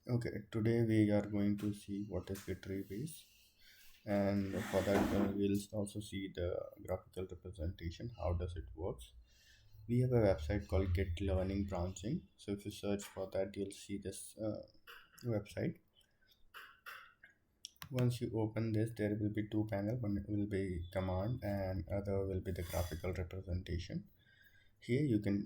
Okay, today we are going to see what is Git Rebase, and for that we'll also see the graphical representation. How does it works? We have a website called Git Learning Branching. So if you search for that, you'll see this website. Once you open this, there will be two panels. One will be command, and other will be the graphical representation. Here you can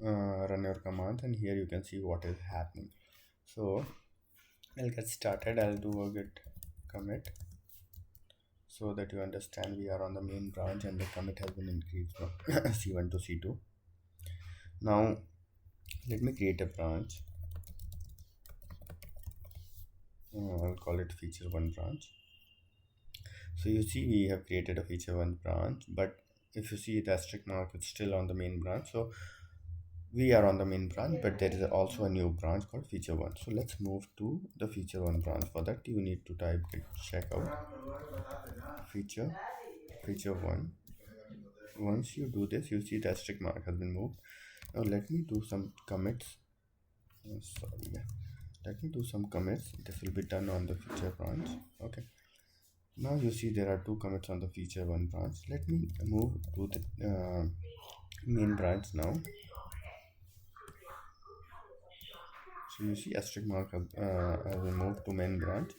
run your commands, and here you can see what is happening. So I'll get started. I'll do a git commit so that you understand we are on the main branch and the commit has been increased from C1 to C2. Now let me create a branch. I'll call it feature 1 branch. So you see we have created a feature 1 branch, but if you see the asterisk mark, it's still on the main branch. So we are on the main branch, but there is also a new branch called feature 1. So let's move to the feature 1 branch. For that you need to type git checkout feature 1. Once you do this, you see the asterisk mark has been moved. Now let me do some commits. Let me do some commits. This will be done on the feature branch. Okay, now you see there are two commits on the feature 1 branch. Let me move to the main branch now. So you see asterisk mark has been moved to main branch.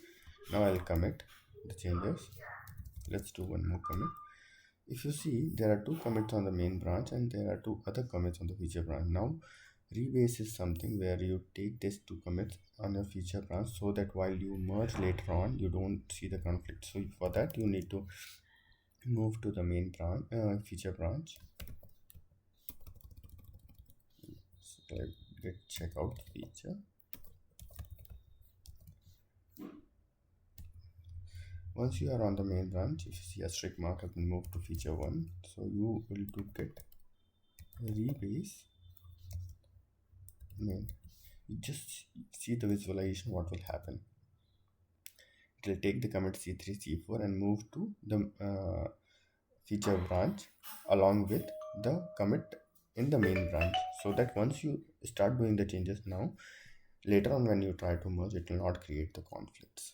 Now I'll commit the changes. Let's do one more commit. If you see, there are two commits on the main branch and there are two other commits on the feature branch. Now rebase is something where you take these two commits on your feature branch so that while you merge later on, you don't see the conflict. So for that you need to move to the main branch, feature branch. So git checkout feature. Once you are on the main branch, if you see asterisk mark has been moved to feature 1, so you will do git rebase main. You just see the visualization what will happen. It will take the commit C3 C4 and move to the feature branch along with the commit in the main branch, so that once you start doing the changes now, later on when you try to merge, it will not create the conflicts.